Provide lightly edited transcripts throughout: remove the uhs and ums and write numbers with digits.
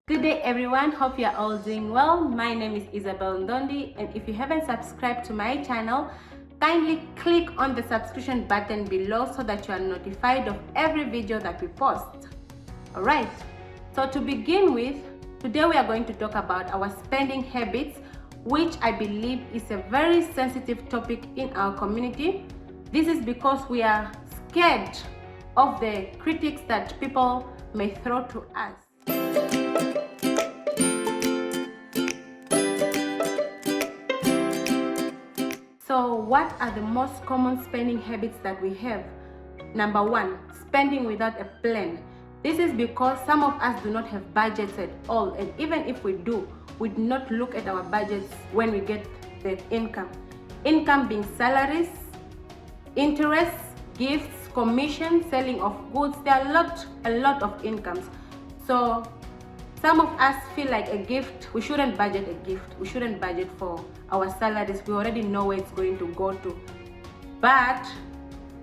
Good day everyone, hope you are all doing well. My name is Isabel Ndondi, and if you haven't subscribed to my channel, kindly click on the subscription button below so that you are notified of every video that we post. Alright, so to begin with, today we are going to talk about our spending habits, which I believe is a very sensitive topic in our community. This is because we are scared of the critics that people may throw to us. So what are the most common spending habits that we have? Number one, spending without a plan. This is because some of us do not have budgets at all, and even if we do not look at our budgets when we get the income. Income being salaries, interest, gifts, commission, selling of goods. There are a lot of incomes. So some of us feel like a gift, we shouldn't budget a gift. We shouldn't budget for our salaries. We already know where it's going to go to. But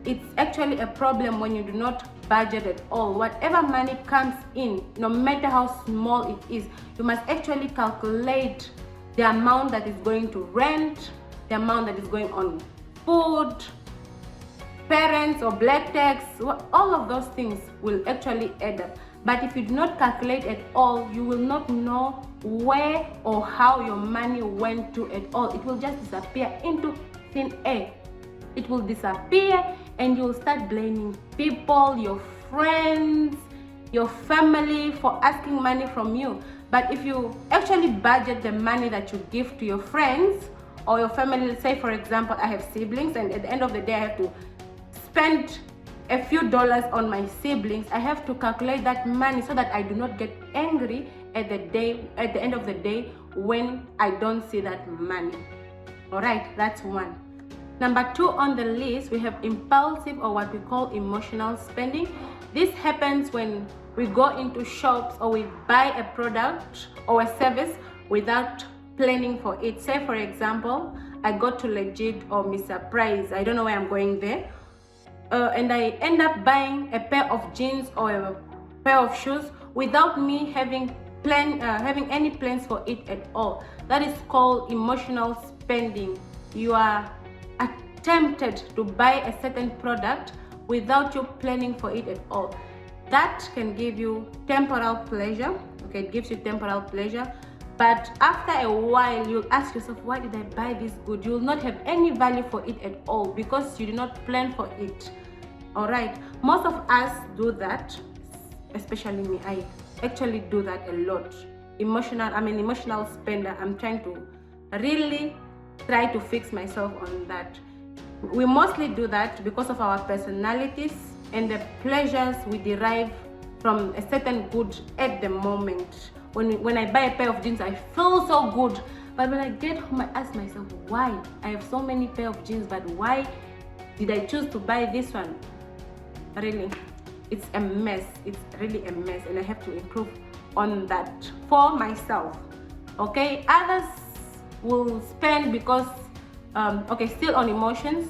it's actually a problem when you do not budget at all. Whatever money comes in, no matter how small it is, you must actually calculate the amount that is going to rent, the amount that is going on food, parents or black tax. All of those things will actually add up. But if you do not calculate at all, you will not know where or how your money went to at all. It will just disappear into thin air. It will disappear and you will start blaming people, your friends, your family for asking money from you. But if you actually budget the money that you give to your friends or your family, let's say for example, I have siblings, and at the end of the day I have to spend a few dollars on my siblings, I have to calculate that money so that I do not get angry at the end of the day when I don't see that money. Alright, that's one. Number two on the list, we have impulsive, or what we call emotional spending. This happens when we go into shops or we buy a product or a service without planning for it. Say for example, I go to Legit or Mr. Price, I don't know where I'm going there, and I end up buying a pair of jeans or a pair of shoes without me having any plans for it at all. That is called emotional spending. You are tempted to buy a certain product without you planning for it at all. That can give you temporal pleasure. Okay, it gives you temporal pleasure, but after a while you'll ask yourself, why did I buy this good? You will not have any value for it at all because you did not plan for it. All right, most of us do that, especially me. I actually do that a lot. I'm an emotional spender. I'm trying to really try to fix myself on that. We mostly do that because of our personalities and the pleasures we derive from a certain good at the moment. When I buy a pair of jeans, I feel so good, but when I get home I ask myself, why? I have so many pair of jeans, but why did I choose to buy this one? Really, it's a mess. It's really a mess, and I have to improve on that for myself. Okay, others will spend because still on emotions.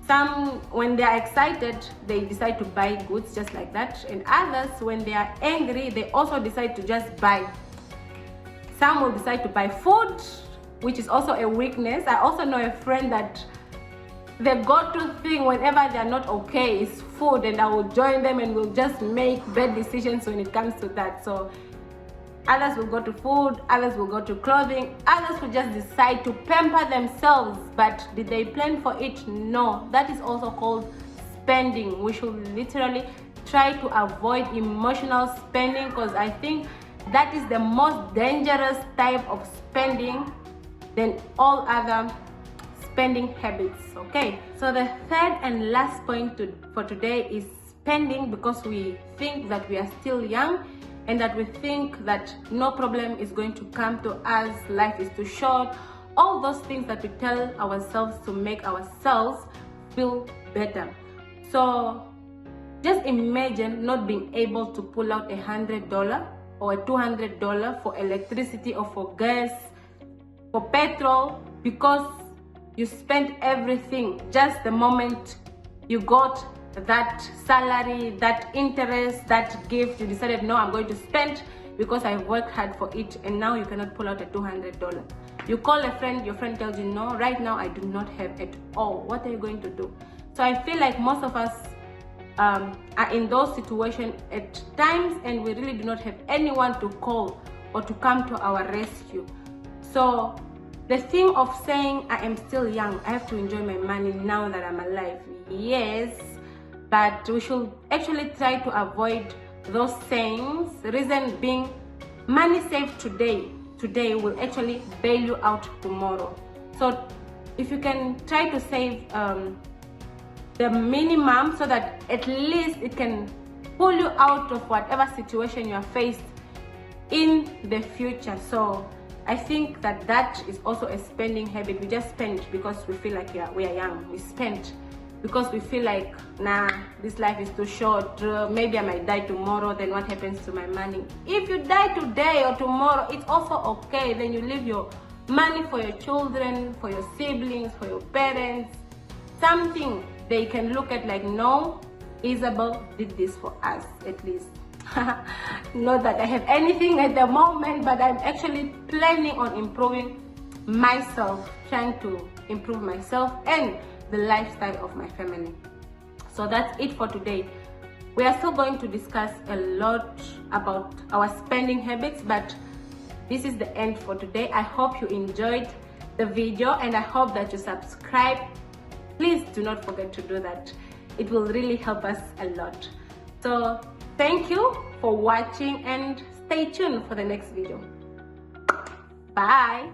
Some, when they are excited, they decide to buy goods just like that, and others, when they are angry, they also decide to just buy. Some will decide to buy food, which is also a weakness. I also know a friend that the go-to thing whenever they are not okay is food, and I will join them and we'll just make bad decisions when it comes to that. So others will go to food, others will go to clothing, others will just decide to pamper themselves. But did they plan for it? No. That is also called spending. We should literally try to avoid emotional spending, because I think that is the most dangerous type of spending than all other spending habits. Okay, so the third and last point for today is spending because we think that we are still young, and that we think that no problem is going to come to us, life is too short. All those things that we tell ourselves to make ourselves feel better. So just imagine not being able to pull out $100 or $200 for electricity or for gas, for petrol, because you spent everything just the moment you got that salary, that interest, that gift. You decided, no, I'm going to spend because I worked hard for it, and now you cannot pull out a $200. You call a friend, your friend tells you, no, right now I do not have at all. What are you going to do? So I feel like most of us are in those situations at times, and we really do not have anyone to call or to come to our rescue. So the thing of saying I am still young, I have to enjoy my money now that I'm alive, yes, but we should actually try to avoid those sayings. The reason being, money saved today will actually bail you out tomorrow. So if you can try to save the minimum, so that at least it can pull you out of whatever situation you are faced in the future. So I think that is also a spending habit. We just spend because we feel like we are young. We spend because we feel like, nah, this life is too short. Maybe I might die tomorrow. Then what happens to my money? If you die today or tomorrow, it's also okay. Then you leave your money for your children, for your siblings, for your parents. Something they can look at like, no, Isabel did this for us at least. Not that I have anything at the moment, but I'm actually planning on improving myself, trying to improve myself and the lifestyle of my family. So that's it for today. We are still going to discuss a lot about our spending habits, but this is the end for today. I hope you enjoyed the video, and I hope that you subscribe. Please do not forget to do that. It will really help us a lot. So thank you for watching, and stay tuned for the next video. Bye.